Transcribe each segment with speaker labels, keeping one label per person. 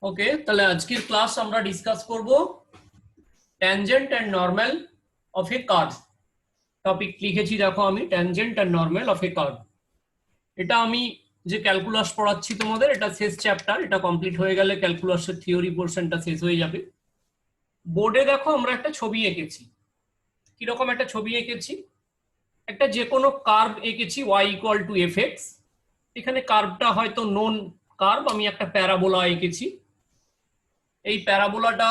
Speaker 1: ওকে, তাহলে আজকের ক্লাস আমরা ডিসকাস করব tangent and normal of a curve. Topic লিখেছি দেখো আমি, tangent and normal of a curve. এটা আমি যে ক্যালকুলাস পড়াচ্ছি তোমাদের, এটা শেষ চ্যাপ্টার। এটা কমপ্লিট হয়ে গেলে ক্যালকুলাসের থিওরি পোর্শনটা শেষ হয়ে যাবে। বোর্ডে দেখো আমরা একটা ছবি এঁকেছি। কিরকম একটা ছবি এঁকেছি? একটা যে কোনো কার্ভ এঁকেছি y equal to f x. এখানে কার্ভটা হয়তো নোন কার্ভ, আমি একটা প্যারাবোলা এঁকেছি। এই প্যারাবোলাটা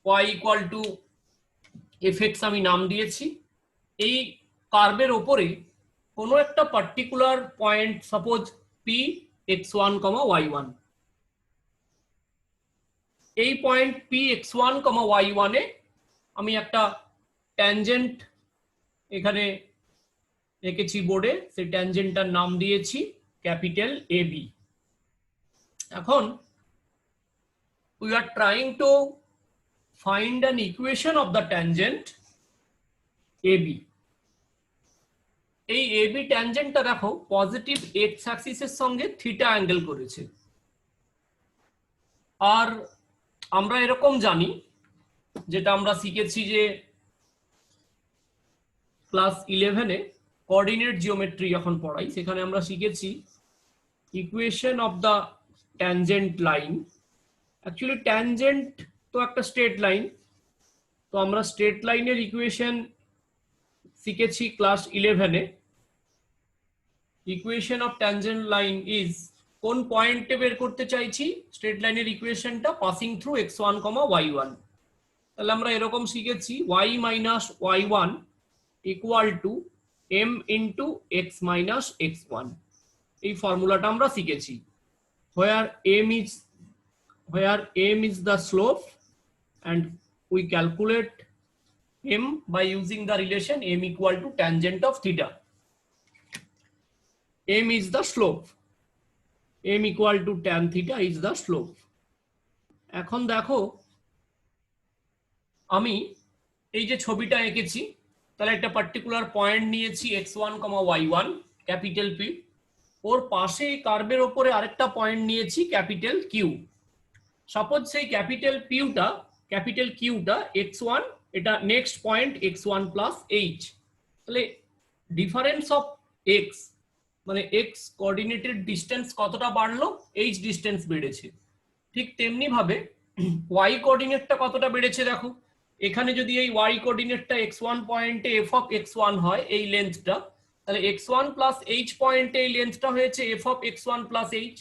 Speaker 1: y equal to f x আমি নাম দিয়েছি। এই কার্ভের ওপরে কোনো একটা particular point, suppose P x one comma y one, এই point P x one comma y ওয়ানে আমি একটা ট্যানজেন্ট এখানে এঁকেছি বোর্ডে। সেই ট্যানজেন্টটার নাম দিয়েছি ক্যাপিটাল এ বি। এখন we are trying to find an equation of the tangent AB. এই AB ট্যানজেন্টটা দেখো পজিটিভ এক্স অ্যাক্সিসের সঙ্গে থিটা অ্যাঙ্গেল করেছে। আর আমরা এরকম জানি, যেটা আমরা শিখেছি যে ক্লাস 11-এ কোঅর্ডিনেট জিওমেট্রি যখন পড়াই, সেখানে আমরা শিখেছি equation of the tangent line. Actually tangent তো একটা স্ট্রেট লাইন, তো আমরা স্ট্রেট লাইনের ইকুয়েশন শিখেছি ক্লাস 11-এ। Equation of tangent line is, কোন পয়েন্টে বের করতে চাইছি স্ট্রেট লাইনের ইকুয়েশনটা? Passing through x one comma y one. তাহলে আমরা এরকম শিখেছি y minus y one equal to m into x minus x one. এই ফর্মুলাটা আমরা শিখেছি। where m is the slope and we calculate m by using the relation m equal to tangent of theta. m is the slope, m equal to tan theta is the slope. এখন দেখো আমি এই যে ছবিটা এঁকেছি, তাহলে একটা particular point নিয়েছি x1, y1 ক্যাপিটাল P, ওর পাশে কার্ভের ওপরে আরেকটা পয়েন্ট নিয়েছি ক্যাপিটাল কিউ। সাপোজ সেই ক্যাপিটাল কিউটা x1, এটা next point x1 plus H. তাহলে ডিফারেন্স অফ x মানে x কোঅর্ডিনেটেড ডিস্টেন্স কতটা বাড়লো? h ডিস্টেন্স বেড়েছে। ঠিক তেমনি ভাবে y কোঅর্ডিনেটটা কতটা বেড়েছে দেখো। এখানে যদি এই y কোঅর্ডিনেটটা x1 পয়েন্টে f অফ x1 হয়, এই লেন্থটা, তাহলে x1 প্লাস h পয়েন্টে এই লেন্থটা হয়েছে f of x1 plus h।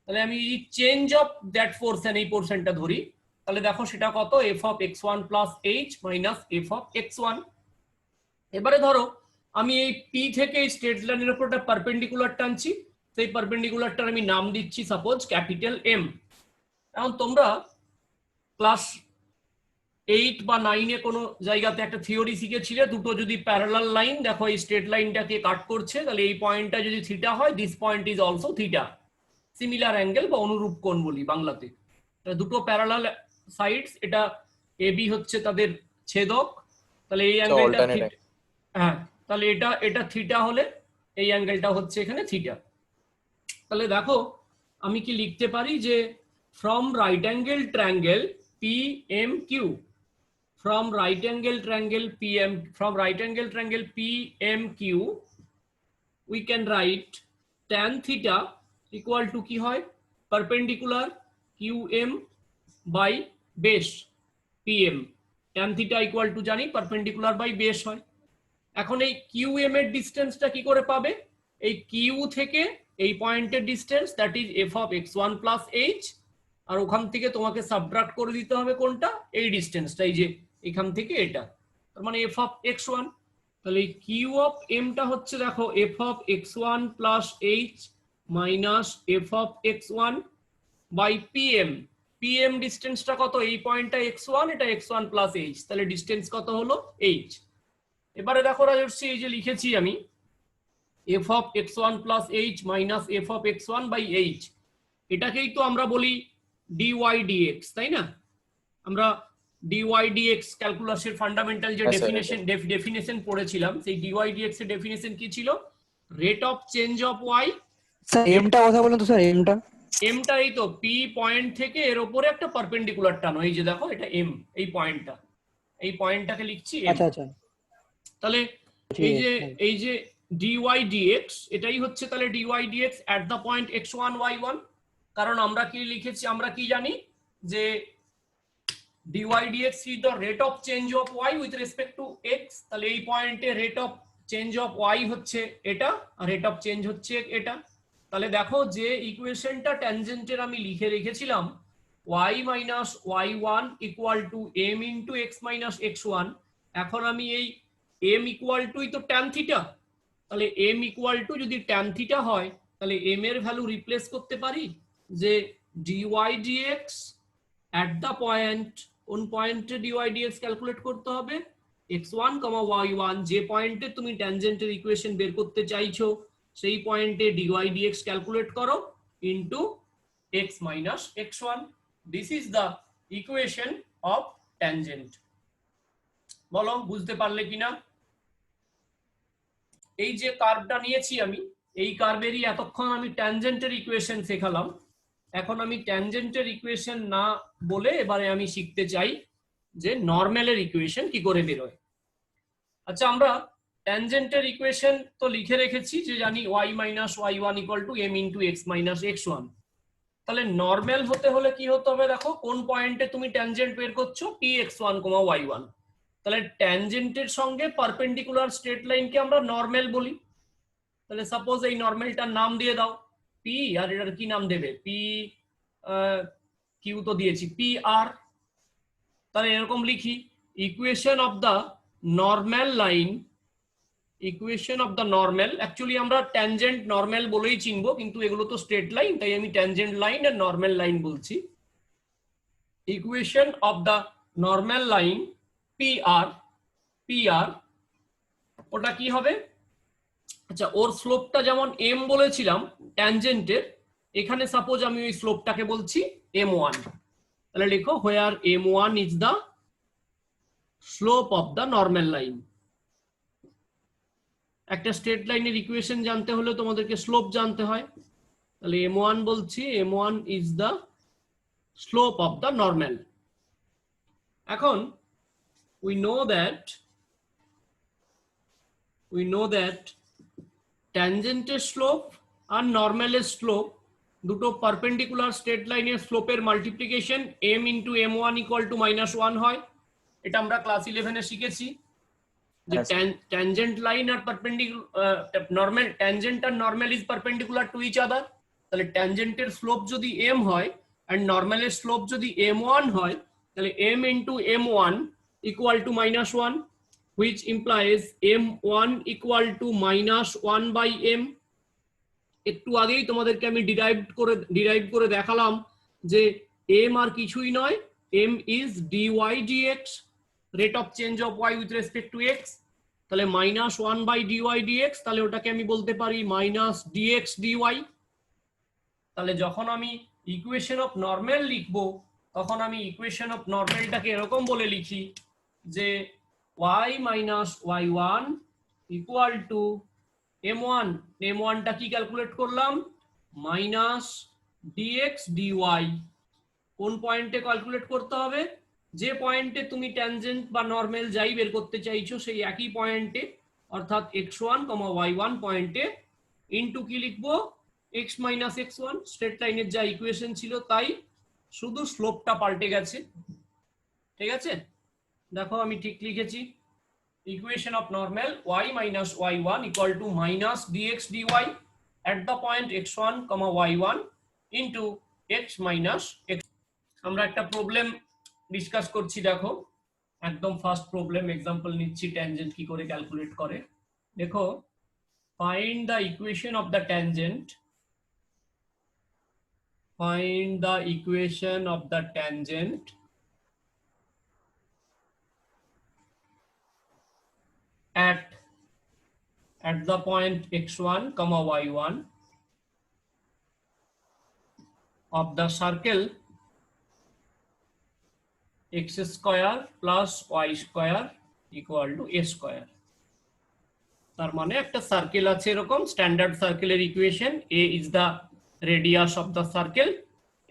Speaker 1: তাহলে আমি চেঞ্জ অফ দ্যাট পোরশন, এই পোরশনটা ধরি, তাহলে দেখো সেটা কত? f of x1 plus h minus f of x1। এবারে ধরো আমি এই p থেকে এই স্ট্রেট লাইনের উপর একটা পারপেন্ডিকুলার টানছি, সেই পারপেন্ডিকুলারটার আমি নাম দিচ্ছি সাপোজ ক্যাপিটাল M। এখন তোমরা ক্লাস 8 বা 9-এ কোনো জায়গাতে একটা থিওরি শিখেছিলে, দুটো যদি প্যারালাল লাইন দেখো এই স্ট্রেট লাইনটাকে কাট করছে, তাহলে এই পয়েন্টটা যদি থিটা হয়, this point is also theta, similar angle বা অনুরূপ কোণ বলি বাংলাতে। দুটো প্যারালাল সাইডস, এটা এবি হচ্ছে তাদের ছেদক, তাহলে এই অ্যাঙ্গেলটা থিটা। হ্যাঁ, তাহলে এটা থিটা হলে এই অ্যাঙ্গেলটা হচ্ছে এখানে থিটা। তাহলে দেখো আমি কি লিখতে পারি যে from right angle triangle PMQ, from right angle triangle PMQ we can write tan theta equal to কি হয়? perpendicular QM by base PM। tan theta equal to জানি perpendicular by base হয়। এখন এই QM এর ডিসটেন্সটা কি করে পাবে? এই Q থেকে এই পয়েন্টের distance, that is f of x1 plus h, আর ওখান থেকে তোমাকে সাবট্রাক্ট করে দিতে হবে কোনটা? এই ডিসটেন্সটা, এই যে এখান থেকে এটা, তার মানে f অফ x1। তাহলে q অফ m টা হচ্ছে দেখো f of x1 plus h minus f of x1 by pm। pm ডিসটেন্সটা কত? এই পয়েন্টটা x1, এটা x1 প্লাস h, তাহলে ডিসটেন্স কত হলো? h। এবারে দেখো রাজর্ষি, এই যে লিখেছি আমি f of x1 plus h minus f of x1 by h, এটাকেই তো আমরা বলি dy dx, তাই না? আমরা dy dx ক্যালকুলাসের ফান্ডামেন্টাল যে ডেফিনেশন পড়েছিলাম, সেই dy dx এর ডেফিনেশন কি ছিল? Rate of change of y।
Speaker 2: Sir এমটা কথা বলেন তো স্যার, এমটা
Speaker 1: এমটা এই তো পি পয়েন্ট থেকে এর উপরে একটা পারপেন্ডিকুলার টানো, এই যে দেখো এটা এম, এই পয়েন্টটা, এই পয়েন্টটাকে লিখছি এম।
Speaker 2: আচ্ছা আচ্ছা
Speaker 1: তাহলে
Speaker 2: ঠিক আছে।
Speaker 1: এই যে dy dx এটাই হচ্ছে তাহলে dy dx at the point x1 y1, কারণ আমরা কি লিখেছি, আমরা কি জানি যে dy dx is the rate of change of y with respect to x, তাহলে এই পয়েন্টে rate of change of y হচ্ছে এটা আর রেট অফ চেঞ্জ হচ্ছে এটা। তাহলে দেখো যে ইকুয়েশনটা ট্যানজেন্টের আমি লিখে রেখেছিলাম y minus y1 equal to m into x minus x1, এখন আমি এই m ইকুয়াল টুই তো ট্যান থিটা, তাহলে m ইকুয়াল টু যদি ট্যান থিটা হয় তাহলে m এর ভ্যালু রিপ্লেস করতে পারি যে dy dx at the point, কোন পয়েন্টে dy dx ক্যালকুলেট করতে হবে x1, y1, যে পয়েন্টে তুমি ট্যানজেন্টের ইকুয়েশন বের করতে চাইছো সেই পয়েন্টে dy dx ক্যালকুলেট করো into x minus x1. This is the equation of tangent. বলো বুঝতে পারলে কিনা? এই যে কার্ভটা নিয়েছি আমি, এই কার্ভেরই এতক্ষণ আমি ট্যানজেন্টের ইকুয়েশন শেখালাম, এখন আমি ট্যানজেন্টের ইকুয়েশন না বলে এবারে আমি শিখতে চাই যে নরমালের ইকুয়েশন কি করে বেরোয়। আচ্ছা, আমরা ট্যানজেন্টের ইকুয়েশন তো লিখে রেখেছি যে জানি y minus y1 equal to m into x minus x1। তাহলে নরমাল হতে হলে কি হতে হবে, দেখো কোন পয়েন্টে তুমি ট্যানজেন্ট বের করছো px1, y1, তাহলে ট্যানজেন্টের সঙ্গে পারপেন্ডিকুলার স্ট্রেট লাইনকে আমরা নরমাল বলি। তাহলে সাপোজ এই নরমালটার নাম দিয়ে দাও p, আর এটার কি নাম দেবে, p কিউ তো দিয়েছি পি আর। তাহলে এরকম লিখি equation of the normal line, equation of the normal, actually আমরা ট্যানজেন্ট নরমাল বলেই চিনবো কিন্তু এগুলো তো স্ট্রেট লাইন তাই আমি ট্যানজেন্ট লাইন আর নরমাল লাইন বলছি। Equation of the normal line P R, P R ওটা কি হবে, আচ্ছা ওর স্লোপটা যেমন m বলেছিলাম ট্যানজেন্টের, এখানে সাপোজ আমি ওই স্লোপটাকে বলছি m1, তাহলে লিখো হোয়ার m1 is the slope of the normal line. একটা স্ট্রেট লাইনের ইকুয়েশন জানতে হলে তোমাদেরকে স্লোপ জানতে হয়, তাহলে m1 বলছি m1 is the slope of the normal. এখন we know that ট্যানজেন্টের স্লোপ আর নরমালের স্লোপ দুটো পারপেন্ডিকুলার স্ট্রেট লাইনের স্লোপের multiplication m into m1 equal to -1 হয়। এটা আমরা ক্লাস 11 এ শিখেছি যে ট্যানজেন্ট লাইন আর পারপেন্ডিকুলার নরমাল, ট্যানজেন্ট আর normal is perpendicular to each other, তাহলে ট্যানজেন্টের স্লোপ যদি m হয় আর নরমালের স্লোপ যদি m1 হয় তাহলে m into m1 equal to -1, which implies m1 equal to -1 by m। একটু আগেই তোমাদেরকে আমি ডিরাইভ করে দেখালাম যে m আর কিছুই নয়, m is dy dx, rate of change of y with respect to x, তাহলে -1 by dy dx, তাহলে ওটাকে আমি বলতে পারি -dx dy। তাহলে যখন আমি ইকুয়েশন অফ নরমাল লিখবো তখন আমি ইকুয়েশন অফ নরমালটাকে এরকম বলে লিখি যে y minus y1 equal to m1, m1 টা কি ক্যালকুলেট করলাম মাইনাস dx dy। কোন পয়েন্টে ক্যালকুলেট করতে হবে, যে পয়েন্টে তুমি ট্যানজেন্ট বা নরমাল যাই বের করতে চাইছো সেই একই পয়েন্টে, অর্থাৎ x1, y1 পয়েন্টে ইনটু কি লিখবো x মাইনাস x1, স্ট্রেট লাইনের যা ইকুয়েশন ছিল তাই, শুধু স্লোপটা পাল্টে গেছে। ঠিক আছে, দেখো আমি ঠিক লিখেছি equation of normal y minus y1 equal to minus dx dy at the point x1, y1 into x minus x। আমরা একটা প্রবলেম ডিসকাস করছি, দেখো একদম ফার্স্ট প্রবলেম এক্সাম্পল নিচ্ছি ট্যানজেন্ট কি করে ক্যালকুলেট করে। দেখো find the equation of the tangent, find the equation of the tangent at the point x1, y1 of the circle x square plus y square equal to a square। তার মানে একটা circle আছে এরকম standard সার্কেলের equation, a is the radius of the circle,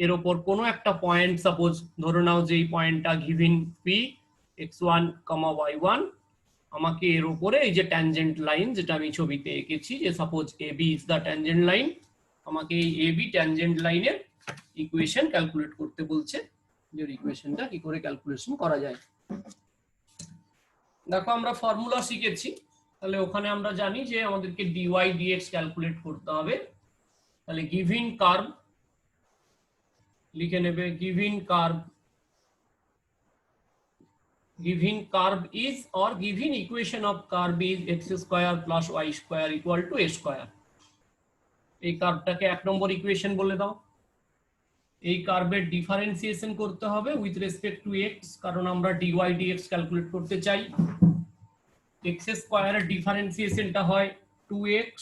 Speaker 1: এর ওপর কোনো একটা পয়েন্ট সাপোজ ধরে নাও যে এই পয়েন্টটা গিভেন পি x1, y1, আমাকে এর উপরে এই যে ট্যানজেন্ট লাইন যেটা আমি ছবিতে এঁকেছি, যে suppose AB is the tangent line, আমাকে এই AB ট্যানজেন্ট লাইনের ইকুয়েশন ক্যালকুলেট করতে বলছে, যে ইকুয়েশনটা কি করে ক্যালকুলেশন করা যায়। দেখো আমরা ফর্মুলা শিখেছি, তাহলে ওখানে আমরা জানি যে আমাদেরকে dy dx ক্যালকুলেট করতে হবে। তাহলে গিভেন কার্ভ লিখে নেবে, given curve is or given equation of curve is x square plus y square equal to a square। এই কার্ভটাকে 1 নম্বর ইকুয়েশন বলে দাও। এই কার্ভের ডিফারেন্সিয়েশন করতে হবে উইথ রেসপেক্ট টু x, কারণ আমরা dy dx ক্যালকুলেট করতে চাই। x স্কয়ারের ডিফারেন্সিয়েশনটা হয় 2x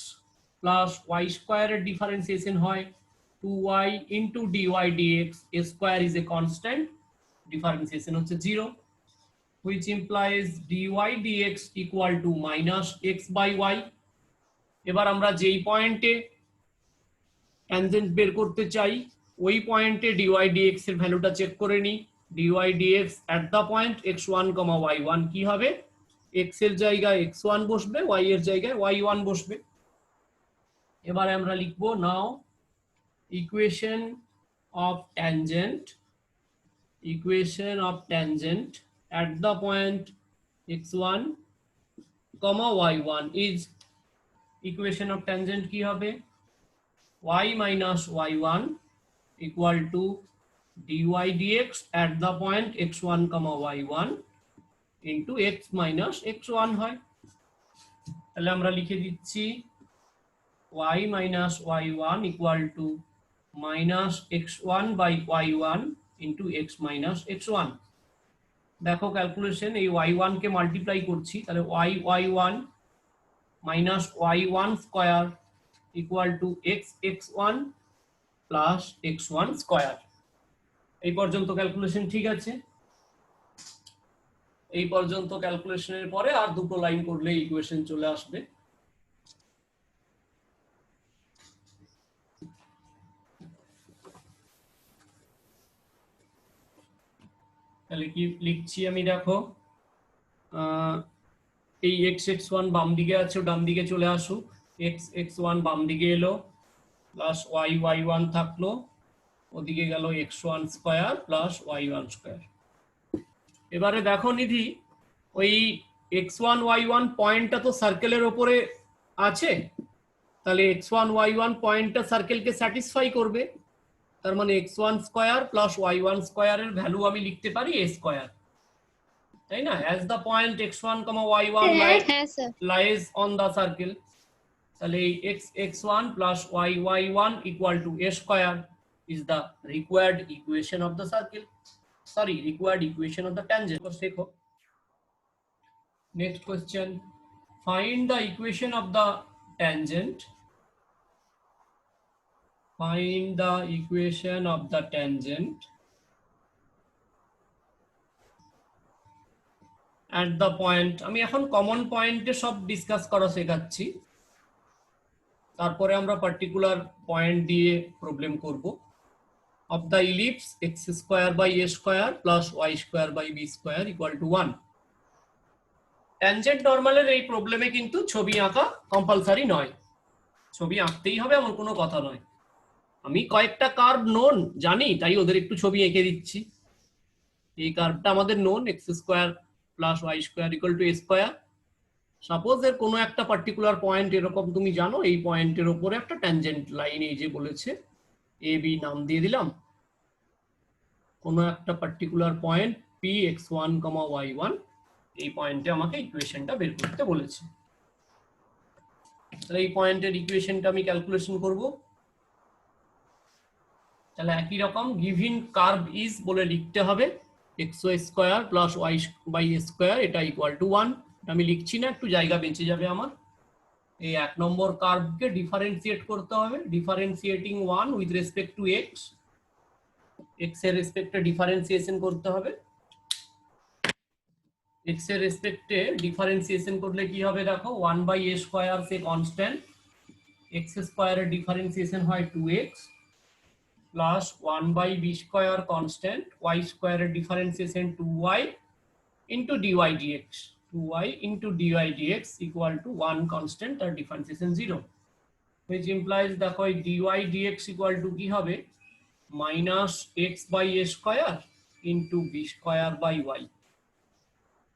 Speaker 1: প্লাস y স্কয়ারের ডিফারেন্সিয়েশন হয় 2y into dy dx, a square is a constant, differentiation হচ্ছে 0, which implies dy dx equal to minus x by y। এবার আমরা যেই পয়েন্টে ট্যানজেন্ট বের করতে চাই ওই পয়েন্টে dy dx এর ভ্যালুটা চেক করে নিই। dy dx at the point x1, y1 কি হবে, x এর জায়গায় x1 বসবে, y এর জায়গায় y1 বসবে। এবারে আমরা লিখবো now equation of tangent at the point x1, y1 is, equation of tangent কি হবে, y minus y1 equal to dy dx at the point x1, y1 into x minus x1 হয়। তাহলে আমরা লিখে দিচ্ছি y minus y1 equal to minus x1 by y1 into x minus x1। দেখো calculation, এই y1 কে multiply করছি, তাহলে y1 minus y1 square equal to x1 plus x1 square. এই পর্যন্ত ক্যালকুলেশন ঠিক আছে? এই পর্যন্ত ক্যালকুলেশনের পরে আর দুটো লাইন করলে ইকুয়েশন চলে আসবে। তাহলে কি লিখছি আমি, দেখো এই x1 বাম দিকে আছে, ডান দিকে চলে আসুক, x1 বাম দিকে এলো, প্লাস y1 থাকলো, ওদিকে গেল x1 square plus y1 square. এবারে দেখো নিধি, ওই x1 y1 পয়েন্টটা তো সার্কেলের উপরে আছে, তাহলে x1 y1 পয়েন্টটা সার্কেলকে স্যাটিসফাই করবে, তার মানে x1 square plus y1 স্কয়ারের value আমি লিখতে পারি a স্কয়ার, তাই না? as the point x1, y1 lies on the circle, তাহলে x1 plus y1 equal to a square is the required equation of the circle, sorry, required equation of the tangent। देखो next question, find the equation of the tangent, find the equation of the tangent at the point, আমি এখন common পয়েন্টে সব discuss করা শেখাচ্ছি, তারপরে আমরা particular point দিয়ে প্রবলেম করব। Of the ellipse x square by a square plus y square by b square equal to 1। Tangent নরমালের এই প্রবলেমে কিন্তু ছবি আঁকা কম্পালসারি নয়, ছবি আঁকতেই হবে এমন কোনো কথা নয়। আমি কয়েকটা কার্ভ নোন জানি, তাই ওদের একটু ছবি এঁকে দিচ্ছি। এই কার্ভটা আমাদের known, x square plus y square equal two a square. Suppose এর কোনো একটা পার্টিকুলার পয়েন্ট এরকম তুমি জানো, এই পয়েন্টের উপরে একটা ট্যানজেন্ট লাইন এই যে বলেছে এ বি নাম দিয়ে দিলাম, কোনো একটা particular point P x1, y1, এই পয়েন্টে আমাকে ইকুয়েশনটা বের করতে বলেছে। তাহলে এই পয়েন্টের ইকুয়েশনটা আমি ক্যালকুলেশন করব। তাহলে একই রকম গিভেন কার্ভ ইজ বলে লিখতে হবে x square plus y by a square, এটা ইকুয়াল টু 1। আমি লিখছি না, একটু জায়গা বেঁচে যাবে আমার। এই 1 নম্বর কার্ভকে ডিফারেন্সিয়েট করতে হবে, differentiating 1 with respect to x, x এর রেসপেক্টে ডিফারেন্সিয়েশন করতে হবে। x এর রেসপেক্টে ডিফারেন্সিয়েশন করলে কি হবে, দেখো 1 বাই a স্কয়ার সে কনস্ট্যান্ট, x স্কয়ারের ডিফারেন্সিয়েশন হয় 2x plus 1/b square constant y স্কয়ারের differentiation 2y into dy dx, 2y into dy dx equal to 1 constant আর differentiation 0, which implies দেখো এই dy dx equal to কি হবে minus x by a square into b square by y।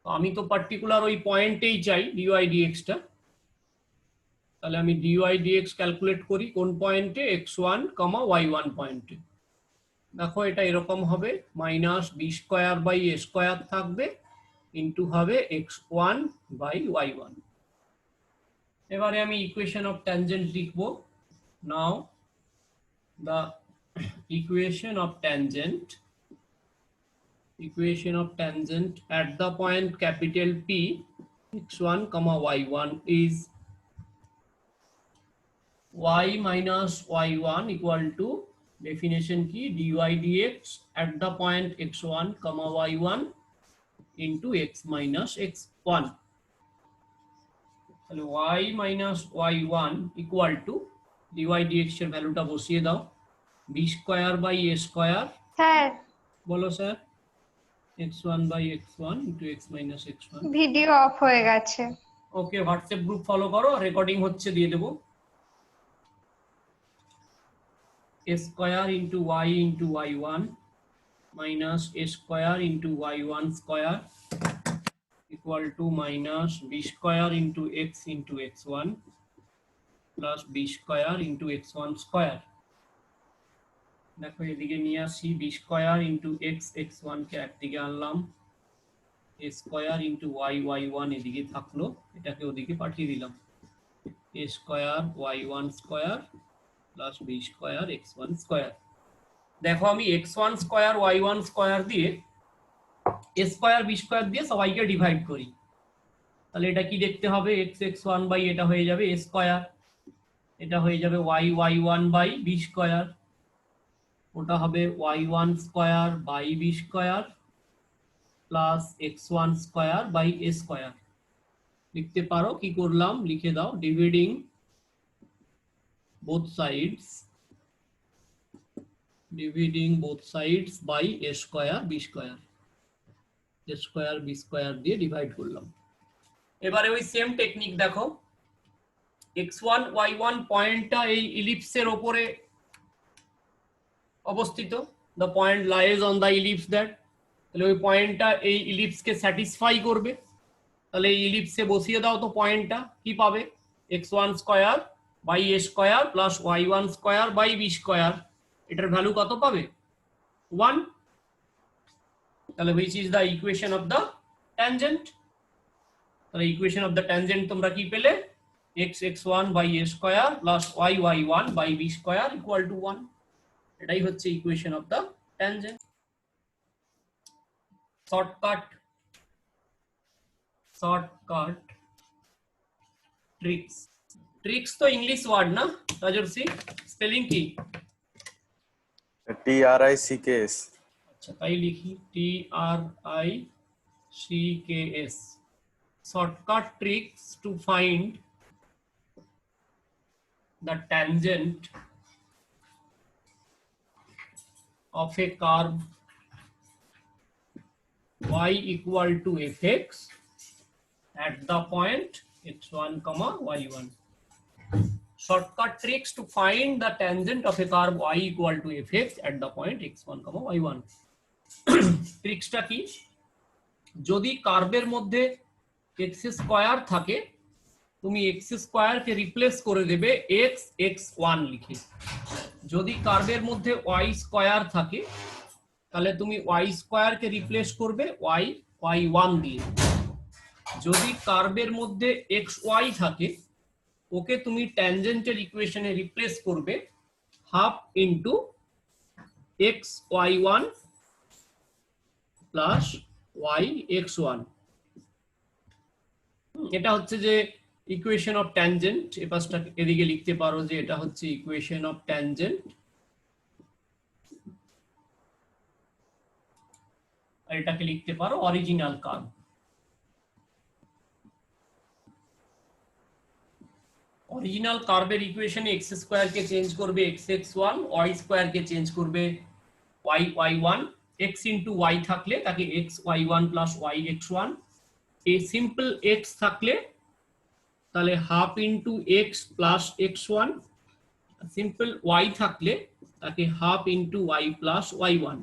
Speaker 1: তো আমি তো particular ওই পয়েন্টেই চাই dy dx টা, তাহলে আমি dy dx ক্যালকুলেট করি কোন পয়েন্টে x1, y1 পয়েন্টে। দেখো এটা এরকম হবে minus b square by a square থাকবে ইনটু হবে x1 বাই y1। এবারে আমি ইকুয়েশন অফ ট্যানজেন্ট লিখব। নাও the equation of tangent at the point capital P x1 y1 is y minus y1 equal to definition কি dy dx at the point x1 y1 into x minus x1, তাহলে y minus y1 equal to dy dx এর ভ্যালুটা বসিয়ে দাও b square by a square,
Speaker 2: sir
Speaker 1: বলো sir, x1 by x1 into x minus x1।
Speaker 2: Video off হয়ে গেছে।
Speaker 1: Okay, WhatsApp group follow করো, recording হচ্ছে দিয়ে দেবো। a square into y into y1 minus a square into y1 square equal to minus b square into x into x1 plus b square into x1 square। দেখো এদিকে নিয়ে আসি, b square into x x1 কে একদিকে আনলাম, a square into y y1 এদিকে থাকলো, এটাকে ওদিকে পাঠিয়ে দিলাম, a square y1 square plus b square x1 square। দেখো আমি x1 স্কয়ার y1 স্কয়ার দিয়ে a স্কয়ার b স্কয়ার দিয়ে সবাইকে ডিভাইড করি, তাহলে এটা কি দেখতে হবে x x1 বাই এটা হয়ে যাবে a স্কয়ার, এটা হয়ে যাবে y y1 by b square, ওটা হবে y1 square by b square plus x1 square by a square. লিখতে পারো, কি করলাম লিখে দাও, dividing both sides by a square b square, a square b square দিয়ে ডিভাইড করলাম। এবারে ওই সেম টেকনিক দেখো, x1 y1 পয়েন্টটা এই ইলিপসের উপরে অবস্থিত, the point lies on the ellipse that, তাহলে ওই পয়েন্টটা এই ইলিপসকে স্যাটিসফাই করবে, তাহলে এই ইলিপসে বসিয়ে দাও তো পয়েন্টটা, কি পাবে x1 square by a square plus y1 square by b square, এটার ভ্যালু কত পাবে 1, তাহলে which is the equation of the tangent। তাহলে ইকুয়েশন অফ দ্য ট্যানজেন্ট তোমরা কি পেলে, x x1 by a square plus y y1 by b square equal to 1, এটাই হচ্ছে equation of the tangent. Shortcut tricks তো ইংলিশ ওয়ার্ড না Rajarshi, spelling কি
Speaker 3: TRICKS।
Speaker 1: আচ্ছা তাই লিখি TRICKS, shortcut tricks to find the tangent of a curve y equal to fx at the point x1 y1। Shortcut tricks to find the tangent of a curve y equal to fx at the point x1 y1। ট্রিক্সটা কি, যদি কার্ভের মধ্যে x square থাকে তুমি x square কে replace করে দেবে x x1 লিখে, যদি কার্ভের মধ্যে y স্কয়ার থাকে তাহলে তুমি y স্কয়ার কে রিপ্লেস করবে y y1 দিয়ে, যদি কার্ভের মধ্যে xy থাকে ওকে তুমি ট্যানজেন্টের ইকুয়েশনে রিপ্লেস করবে half into x y1 plus y x1। এটা হচ্ছে যে ইকুয়েশন অফ ট্যানজেন্ট, এই পাশটা এদিকে লিখতে পারো যে এটা হচ্ছে ইকুয়েশন অফ ট্যানজেন্ট, আর এটাকে লিখতে পারো অরিজিনাল কার্ভ। অরিজিনাল কার্ভের ইকুয়েশনে x স্কয়ার কে চেঞ্জ করবে x(x1), y স্কয়ার কে চেঞ্জ করবে y(y1), x ইনটু y থাকলে তাকে xy1 প্লাস yx1, এই সিম্পল x থাকলে তাহলে half into x plus x1, simple y থাকলে তাকে half into y plus y1।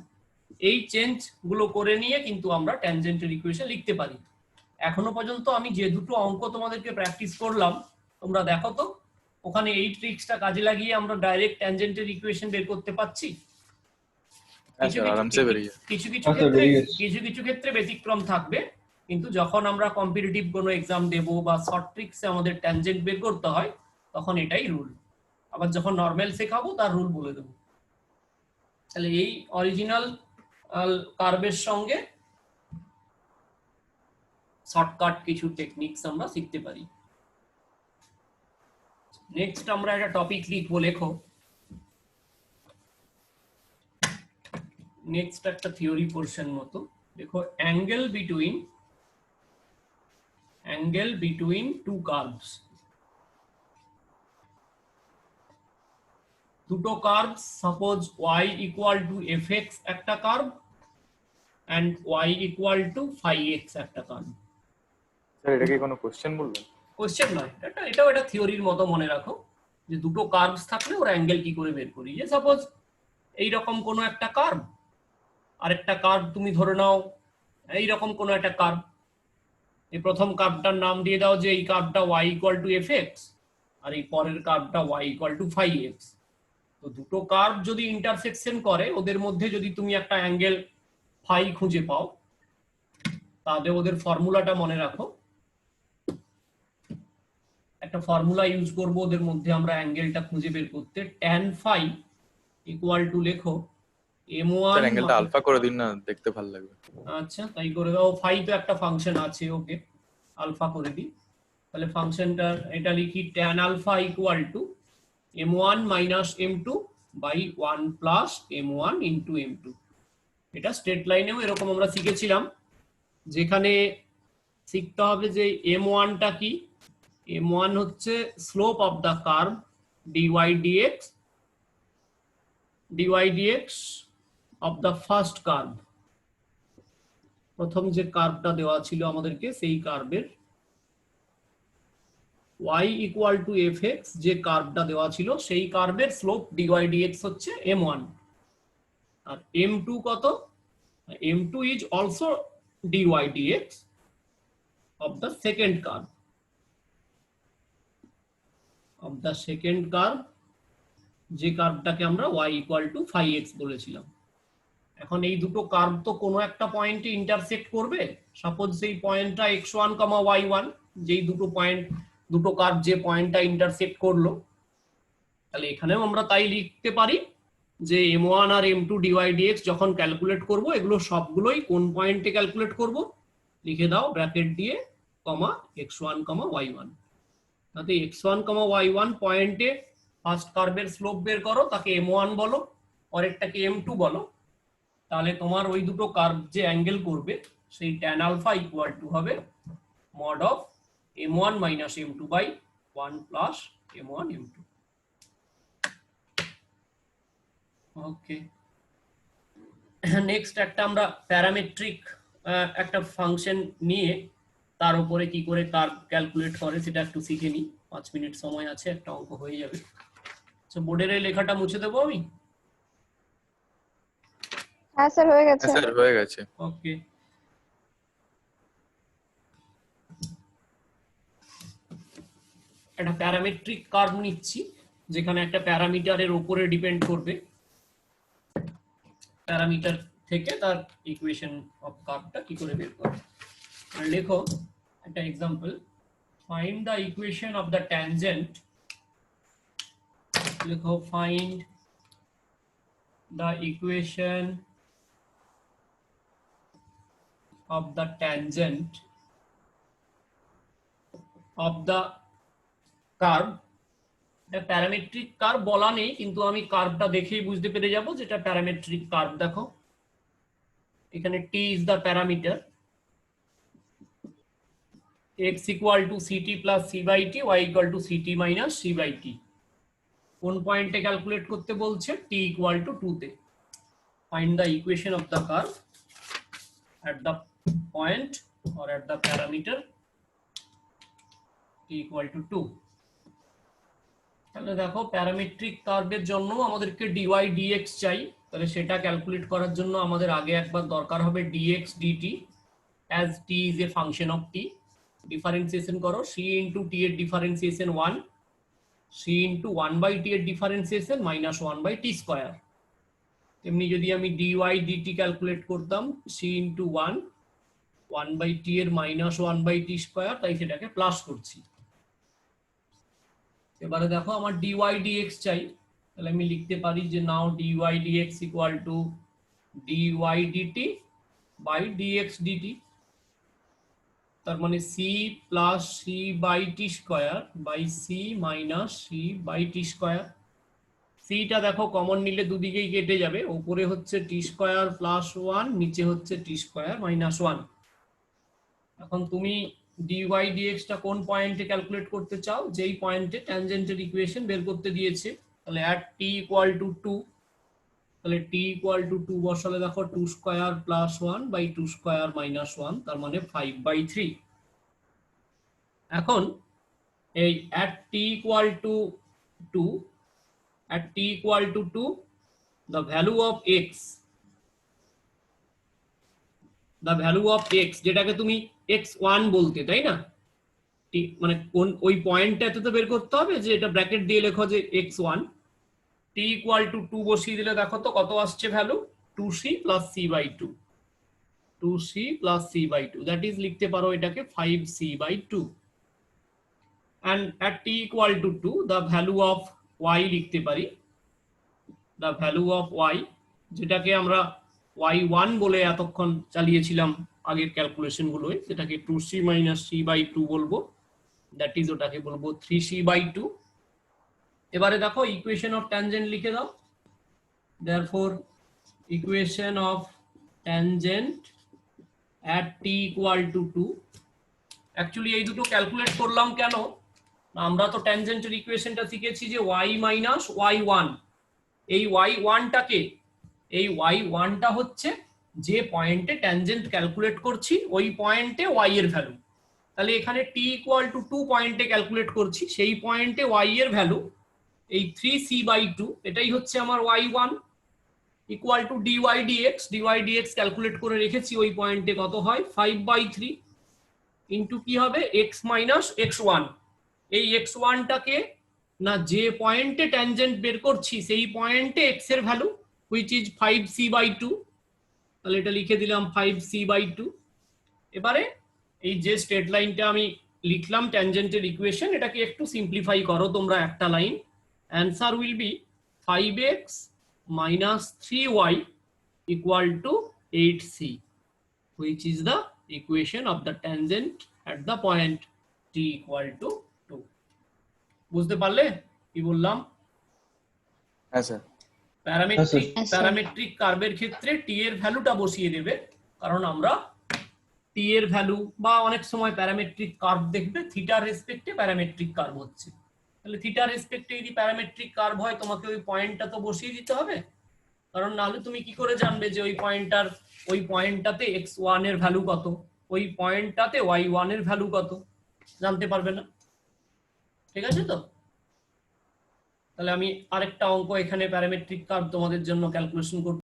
Speaker 1: এই চেঞ্জ গুলো করে নিয়ে কিন্তু আমরা ট্যানজেন্টের ইকুয়েশন লিখতে পারি। এখনো পর্যন্ত আমি যে দুটো অঙ্ক তোমাদেরকে প্র্যাকটিস করলাম তোমরা দেখো তো ওখানে এই ট্রিক্সটা কাজে লাগিয়ে আমরা ডাইরেক্ট ট্যানজেন্টের ইকুয়েশন বের করতে পারছি। কিছু কিছু ক্ষেত্রে ব্যতিক্রম থাকবে, কিন্তু যখন আমরা কম্পিটিটিভ কোনো এক্সাম দেব বা শর্ট ট্রিক্সে আমাদের ট্যানজেন্ট বের করতে হয় তখন এটাই রুল। আবার যখন নরমাল শেখাবো তার রুল বলে দেবো। তাহলে এই অরিজিনাল কার্ভের সঙ্গে শর্টকাট কিছু টেকনিক্স আমরা শিখতে পারি। নেক্সট আমরা একটা টপিক লিখবো, লেখো। নেক্সট একটা থিওরি পোরশন মতো দেখো, অ্যাঙ্গেল বিটুইন টু কার্ভস। দুটো curve, suppose y equal two fx একটা curve and y equal two phi x একটা কার্ভ।
Speaker 2: স্যার এটা কি কোনো কোশ্চেন বলবেন?
Speaker 1: কোশ্চেন নয়, এটাও একটা থিওরির মতো মনে রাখো যে দুটো কার্ভস থাকলে ওর অ্যাঙ্গেল কি করে বের করি। যে সাপোজ এইরকম কোনো একটা কার্ভ আর একটা কার্ভ তুমি ধরে নাও এইরকম কোনো একটা কার্ভ, এই প্রথম কার্ভটার নাম দিয়ে দাও যে এই কার্ভটা y ইকুয়াল টু fx আর এই পরের কার্ভটা y equal two phi x। তো দুটো কার্ভ যদি ইন্টারসেকশন করে ওদের মধ্যে যদি তুমি একটা অ্যাঙ্গেল ফাই খুঁজে পাও তাহলে ওদের ফর্মুলাটা মনে রাখো। একটা ফর্মুলা ইউজ করব ওদের মধ্যে আমরা অ্যাঙ্গেলটা খুঁজে বের করতে। tan phi ইকুয়াল টু লেখো m1,
Speaker 2: স্যার অ্যাঙ্গেলটা আলফা করে দিন না, দেখতে ভালো লাগবে।
Speaker 1: আচ্ছা তাই করে দাও। phi তো একটা ফাংশন আছে, ওকে আলফা করে দিই। তাহলে ফাংশনটা এটা লিখি tan alpha equal to m1 minus m2 by 1 plus m1 into m2। এটা স্ট্রেট লাইনেও এরকম আমরা শিখেছিলাম, যেখানে শিখতে হবে যে m1টা কি। m1 হচ্ছে slope of the curve dy dx of the first curve. প্রথম যে কার্ভটা দেওয়া ছিল আমাদেরকে সেই কার্ভের y ইকুয়াল টু fx যে কার্ভটা দেওয়া ছিল সেই কার্ভের স্লোপ dy dx হচ্ছে m1। আর m2 কত? m2 is also dy dx of the second curve যে কার্ভটাকে আমরা y equal two phi x বলেছিলাম। এখন এই দুটো কার্ভ তো কোনো একটা পয়েন্টে ইন্টারসেক্ট করবে। সাপোজ সেই পয়েন্টটা x1, y1, যেই দুটো কার্ভ যে পয়েন্টটা ইন্টারসেক্ট করলো, তাহলে এখানেও আমরা তাই লিখতে পারি যে m1 আর m2 dy dx যখন ক্যালকুলেট করব এগুলো সবগুলোই কোন পয়েন্টে ক্যালকুলেট করব, লিখে দাও ব্র্যাকেট দিয়ে কমা x1, y1। তাতে x1, y1 পয়েন্টে ফার্স্ট কার্ভের স্লোপ বের করো, তাকে m1 বলো, পরেরটাকে m2 বলো। তাহলে তোমার ওই দুটো কার্ভ যে অ্যাঙ্গেল করবে সেই tan alpha ইকুয়াল টু হবে mod of m1 minus m2 by 1 plus m1 m2। Okay, next একটা আমরা প্যারামেট্রিক একটা ফাংশন নিয়ে তার উপরে কি করে কার্ভ ক্যালকুলেট করে সেটা একটু শিখে নিই। 5 মিনিট সময় আছে, একটা অঙ্ক হয়ে যাবে। আচ্ছা, বোর্ডের এই লেখাটা মুছে দেবো আমি।
Speaker 3: হ্যাঁ স্যার হয়ে গেছে।
Speaker 2: স্যার হয়ে গেছে।
Speaker 1: ওকে, একটা প্যারামেট্রিক কার্ভ নিচ্ছি যেখানে একটা প্যারামিটারের উপরে ডিপেন্ড করবে, প্যারামিটার থেকে তার ইকুয়েশন অফ কার্ভটা কি করে বের করবে। আর লেখো একটা example, find the equation of the tangent. লেখো find the equation of the tangent of the curve। এটা প্যারামেট্রিক কার্ভ বলা নেই, কিন্তু আমি কার্ভটা দেখেই বুঝতে পেরে যাব যেটা প্যারামেট্রিক কার্ভ। দেখো এখানে t is the parameter x equal to ct plus c by t, y equal to ct minus c by t। কোন পয়েন্টে ক্যালকুলেট করতে বলছে? t equal to 2 তে। Find the equation of the curve at the point or at the parameter t equal to 2। তাহলে দেখো parametric কার্ভের জন্য আমাদেরকে dy dx চাই, তাহলে সেটা ক্যালকুলেট করার জন্য আমাদের আগে একবার দরকার হবে dx dt as t is a function of t। Differentiation করো, c into t এর differentiation 1, c into 1 by t এর differentiation minus 1 by t square. এমনি যদি আমি dy dt ক্যালকুলেট করতাম c into 1 1 by t এর minus 1 by t স্কয়ার, তাই সেটাকে প্লাস করছি। এবারে দেখো আমার dy dx চাই, তাহলে আমি লিখতে পারি যে নাও dy dx equal to dy dt by dx dt, তার মানে c plus c by t square by c minus c by t square. c টা দেখো কমন নিলে দুদিকেই কেটে যাবে, উপরে হচ্ছে t স্কয়ার প্লাস 1, নিচে হচ্ছে t স্কয়ার মাইনাস 1। এখন তুমি dy dx টা কোন পয়েন্টে ক্যালকুলেট করতে চাও? যেই পয়েন্টে ট্যানজেন্টের ইকুয়েশন বের করতে দিয়েছে। তাহলে at t equal to 2, তাহলে t equal to 2 বসালে দেখো 2 square plus 1 by 2 square minus 1, তার মানে 5/3। এখন এই at t equal to 2, at t equal to 2 the value of x, যেটাকে তুমি x1 বলতে, তাই না? মানে কোন ওই পয়েন্টটাতে তো বের করতে হবে, যে এটা ব্র্যাকেট দিয়ে লেখো যে x1, t equal to 2 বসিয়ে দিলে দেখো তো কত আসছে value, 2c plus c by 2, 2c plus c by 2, that is লিখতে পারো এটাকে 5c by 2। and at t equal to 2 the value of y লিখতে পারি, the value of y, যেটাকে আমরা y1 বলে এতক্ষণ চালিয়েছিলাম আগের ক্যালকুলেশন গুলোয়, সেটাকে 2c minus c by 2 বলবো, দ্যাট ইজ ওটাকে বলবো 3c by 2। এবারে দেখো ইকুয়েশন অফ ট্যানজেন্ট লিখে দাও, therefore equation of tangent at t equal to 2। Actually এই দুটো ক্যালকুলেট করলাম কেন? আমরা তো ট্যানজেন্টের ইকুয়েশনটা শিখেছি যে y minus y1, এই y1টাকে, এই y1টা হচ্ছে যে পয়েন্টে ট্যানজেন্ট ক্যালকুলেট করছি ওই পয়েন্টে y এর ভ্যালু। তাহলে এখানে t equal to 2 পয়েন্টে ক্যালকুলেট করছি, সেই পয়েন্টে y এর ভ্যালু এই 3c by 2, এটাই হচ্ছে আমার y1 equal to dy dx calculate করে রেখেছি, ওই পয়েন্টে কত হয় 5/3 ইনটু কি হবে x মাইনাস x1। এই x1টাকে না যে পয়েন্টে ট্যানজেন্ট বের করছি সেই পয়েন্টে x এর value which is 5c by 2, তাহলে এটা লিখে দিলাম 5c by 2। এবারে এই যে স্ট্রেট লাইনটা আমি লিখলাম ট্যানজেন্টের ইকুয়েশন, এটাকে একটু সিম্পলিফাই করো তোমরা একটা line, answer will be 5x minus 3y equal to 8c, which is the equation of the tangent at the point t equal to 2। বুঝতে পারলে কি বললাম?
Speaker 2: হ্যাঁ স্যার।
Speaker 1: প্যারামেট্রিক কার্ভের ক্ষেত্রে t এর ভ্যালুটা বসিয়ে দেবে, কারণ আমরা t এর ভ্যালু বা অনেক সময় প্যারামেট্রিক কার্ভ দেখবে থিটার রেসপেক্টে প্যারামেট্রিক কার্ভ হচ্ছে, তাহলে থিটার রেসপেক্টে যদি প্যারামেট্রিক কার্ভ হয় তোমাকে ওই পয়েন্টটা তো বসিয়ে দিতে হবে, কারণ নাহলে তুমি কি করে জানবে যে ওই পয়েন্টটাতে x1 এর ভ্যালু কত, ওই পয়েন্টটাতে y1 এর ভ্যালু কত, জানতে পারবে না। ঠিক আছে তো? তাহলে আমি আরেকটা অঙ্ক এখানে প্যারামেট্রিক কার্ভ তোমাদের জন্য ক্যালকুলেশন করতে